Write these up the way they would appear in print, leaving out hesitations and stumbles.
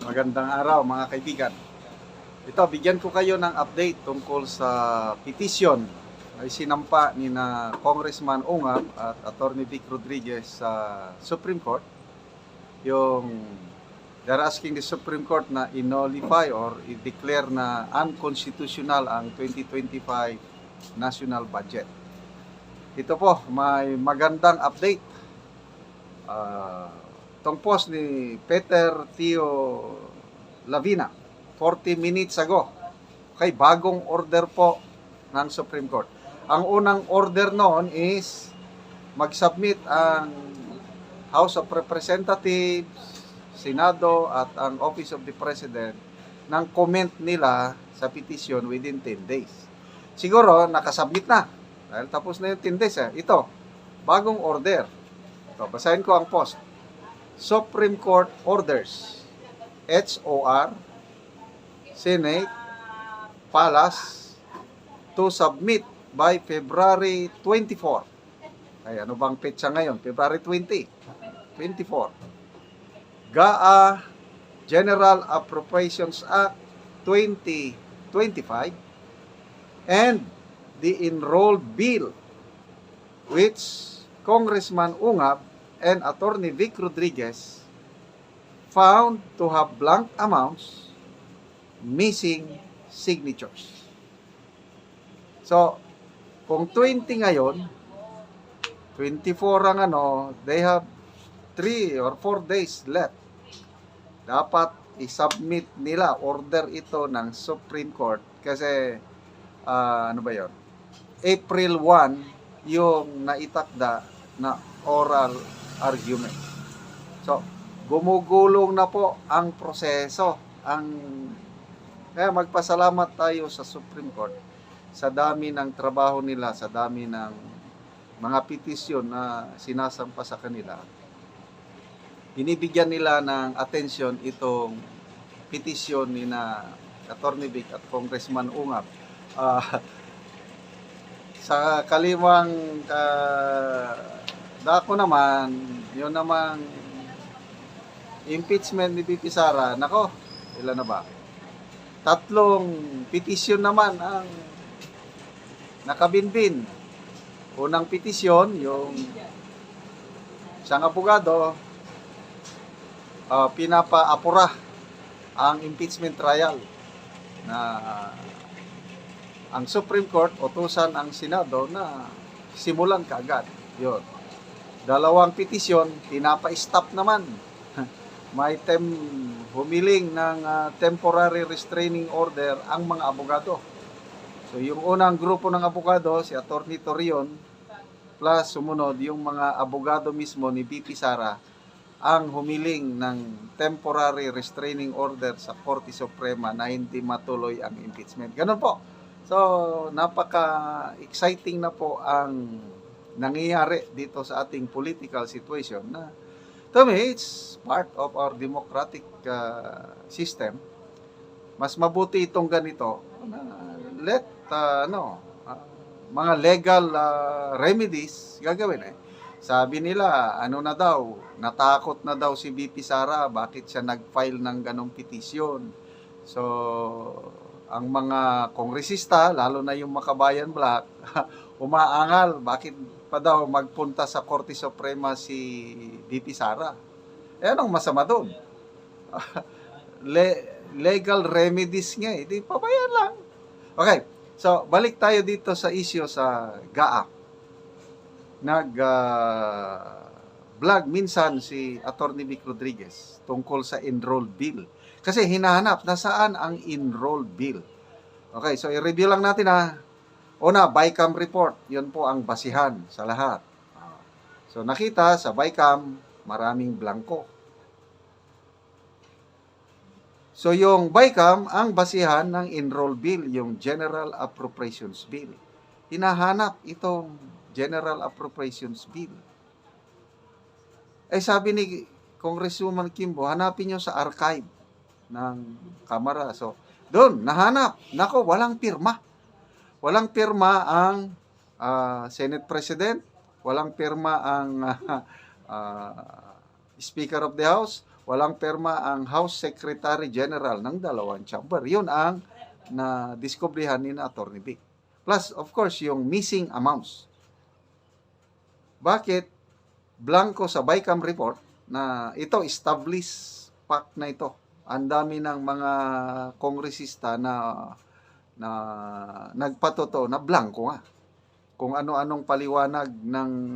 Magandang araw mga kaibigan. Ito, bigyan ko kayo ng update tungkol sa petition ay sinampa ni na Congressman Ungab at Attorney Vic Rodriguez sa Supreme Court. They're asking the Supreme Court na i-nullify or i-declare na unconstitutional ang 2025 national budget. Ito po, may magandang update. Itong post ni Peter Tio Lavina 40 minutes ago. Okay, bagong order po ng Supreme Court. Ang unang order noon is mag-submit ang House of Representatives, Senado at ang Office of the President ng comment nila sa petition within 10 days. Siguro nakasubmit na dahil tapos na yung 10 days. Ito, bagong order. Ito, basahin ko ang post. Supreme Court orders HOR, Senate, Palace to submit by February 24. Ay, ano bang petsa ngayon? February 20. 24. GAA General Appropriations Act 2025 and the enrolled bill which Congressman Ungab and Attorney Vic Rodriguez found to have blank amounts, missing signatures. So, kung 20 ngayon, 24 ang they have 3 or 4 days left. Dapat i-submit nila, order ito ng Supreme Court kasi, April 1 yung naitakda na oral argument. So, gumugulong na po ang proseso. Kaya magpasalamat tayo sa Supreme Court sa dami ng trabaho nila, sa dami ng mga petisyon na sinasampa sa kanila. Binibigyan nila ng atensyon itong petisyon ni na Attorney Vic at Congressman Ungab. Sa kalimang dako naman, yun namang impeachment ni VP Sara, nako, ilan na ba? 3 petisyon naman ang nakabinbin. Unang petisyon, yung isang abogado, pinapaapura ang impeachment trial na ang Supreme Court utusan ang Senado na simulan kaagad. Yun. 2 petisyon, pinapa-stop naman. May humiling ng temporary restraining order ang mga abogado. So yung unang grupo ng abogado, si Attorney Torion, plus sumunod yung mga abogado mismo ni VP Sara, ang humiling ng temporary restraining order sa Korte Suprema na hindi matuloy ang impeachment. Ganun po. So, napaka-exciting na po ang nangyayari dito sa ating political situation na to me, it's part of our democratic system. Mas mabuti itong ganito na let mga legal remedies gagawin Sabi nila, natakot na daw si VP Sara, bakit siya nag-file ng ganong petisyon. So, ang mga kongresista, lalo na yung Makabayan Black, umaangal, bakit pa daw magpunta sa Korte Suprema si VP Sara? Anong masama doon? Legal remedies nga di pabayaan lang. Okay, so balik tayo dito sa issue sa GAA. Vlog minsan si Attorney Vic Rodriguez tungkol sa enrolled bill. Kasi hinahanap nasaan ang enrolled bill. Okay, so i-review lang natin Una, BICAM report. Yun po ang basihan sa lahat. So nakita sa BICAM, maraming blanco. So yung BICAM, ang basihan ng enrolled bill, yung General Appropriations Bill. Hinahanap itong General Appropriations Bill. Sabi ni Congresswoman Kimbo, hanapin nyo sa archive ng Kamara. So, doon, nahanap. Nako, walang pirma. Walang pirma ang Senate President. Walang pirma ang Speaker of the House. walang perma ang House Secretary General ng dalawang chamber. Yun ang na-discoveryhan ni na Atty. Vic. Plus, of course, yung missing amounts. Bakit blanco sa BICAM report na ito established fact na ito? Ang dami ng mga kongresista na nagpatotoo na blanco nga. Kung ano-anong paliwanag ng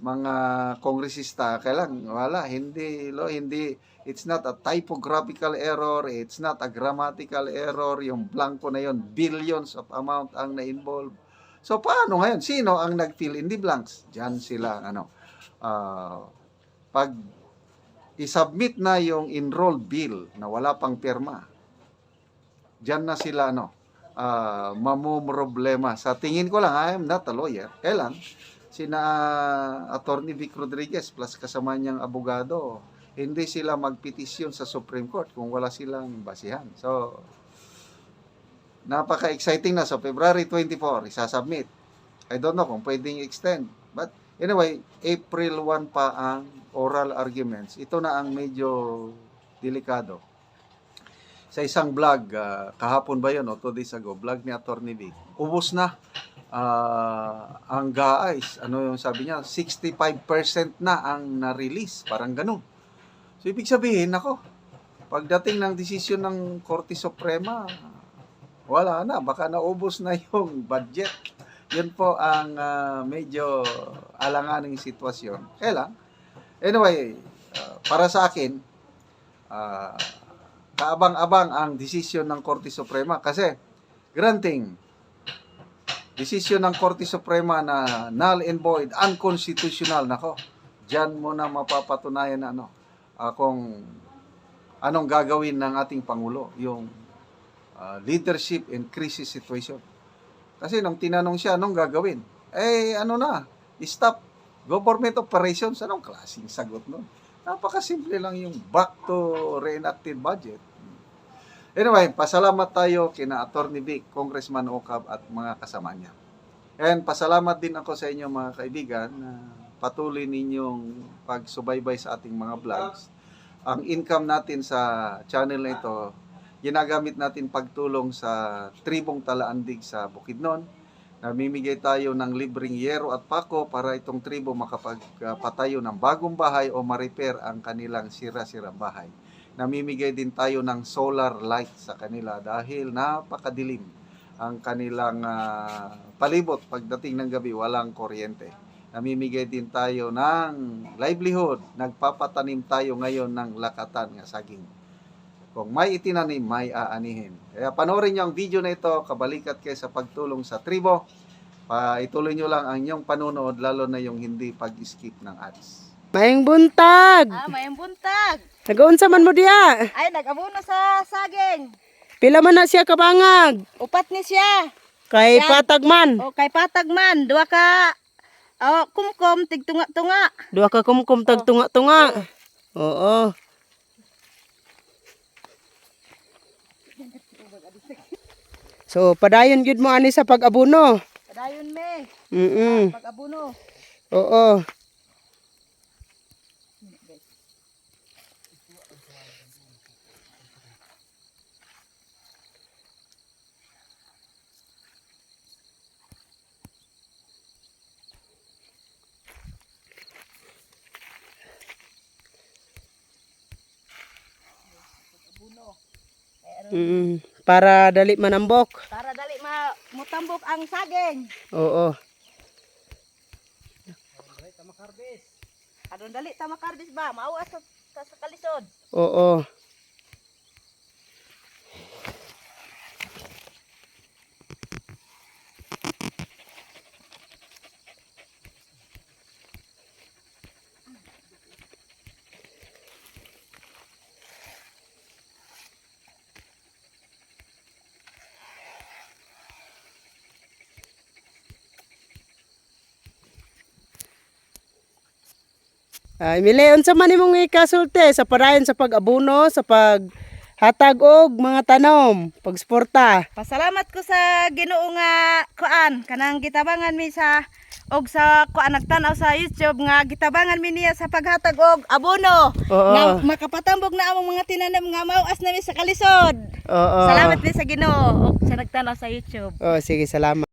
mga kongresista, kailan wala, hindi, it's not a typographical error, it's not a grammatical error, yung blanco na yon, billions of amount ang na-involve. So, paano ngayon? Sino ang nag-fill in the blanks? Diyan sila, pag isubmit na yung enrolled bill na wala pang pirma, diyan na sila, mamumroblema. Sa tingin ko lang, I am not a lawyer. Kailan? Sina Atty. Vic Rodriguez plus kasama niyang abogado, hindi sila magpetisyon sa Supreme Court kung wala silang basihan. So, napaka-exciting na. So, February 24, isasubmit. I don't know kung pwedeng extend. But, anyway, April 1 pa ang oral arguments. Ito na ang medyo delikado. Sa isang vlog, kahapon ba yun o 2 days ago, vlog ni Atty. Vic, ubos na ang guys. Ano yung sabi niya? 65% na ang na-release. Parang ganun. So, ibig sabihin, pagdating ng desisyon ng Korte Suprema, wala na. Baka naubos na yung budget. Yun po ang medyo alanganing sitwasyon. Kailan? Anyway, para sa akin, kaabang-abang ang desisyon ng Korte Suprema kasi granting desisyon ng Korte Suprema na null and void, unconstitutional, diyan mo na mapapatunayan na kung anong gagawin ng ating Pangulo, yung leadership in crisis situation. Kasi nung tinanong siya, anong gagawin? Stop government operations. Anong klaseng sagot nun? Napakasimple lang yung back to reenacted budget. Anyway, pasalamat tayo kina Atty. Vic, Congressman Ocab at mga kasama niya. And pasalamat din ako sa inyo mga kaibigan na patuloy ninyong pagsubaybay sa ating mga vlogs. Ang income natin sa channel na ito, ginagamit natin pagtulong sa tribong Talaandig sa Bukidnon. Namimigay tayo ng libreng yero at pako para itong tribo makapagpatayo ng bagong bahay o ma-repair ang kanilang sira-sirang bahay. Namimigay din tayo ng solar light sa kanila dahil napakadilim ang kanilang palibot. Pagdating ng gabi, walang kuryente. Namimigay din tayo ng livelihood. Nagpapatanim tayo ngayon ng lakatan nga saging. Kung may itinanim, may aanihin. Kaya panoorin nyo ang video na ito, kabalikat kayo sa pagtulong sa tribo. Ituloy nyo lang ang inyong panunood, lalo na yung hindi pag-skip ng ads. Mayang buntag! Mayang buntag! Nagaunsa man mo diya? Ay, nag-abono sa saging. Pila man na siya kabangag? Upat ni siya. Kay Yan. patag man? O, kay patag man. Duwa ka, kumkom, tigtunga-tunga. Duha ka kumkum tag tunga-tunga. Oo. So, padayon gyud mo ani sa pag-abono. Padayon me. Pag-abono. Oo. Para dali manambok. Para dali mutambok ang saging. Oo. Adon dali ta makarbis ba? Mauas sa kalisod. Oo. Ay, Mili, unsa man imong ikasulti sa padayon sa pag-abono, sa paghatag og mga tanom, pagsuporta. Pasalamat ko sa Ginoo nga kuan kanang gitabangan mi sa og sa kuan nagtan-aw sa YouTube nga gitabangan mi niya sa paghatag og abono. Oo. Nga makapatambok na among mga tinanim nga mauas nami sa kalisod. Oo. Salamat mi sa Ginoo og sa nagtan-aw sa YouTube. Oh, sige, salamat.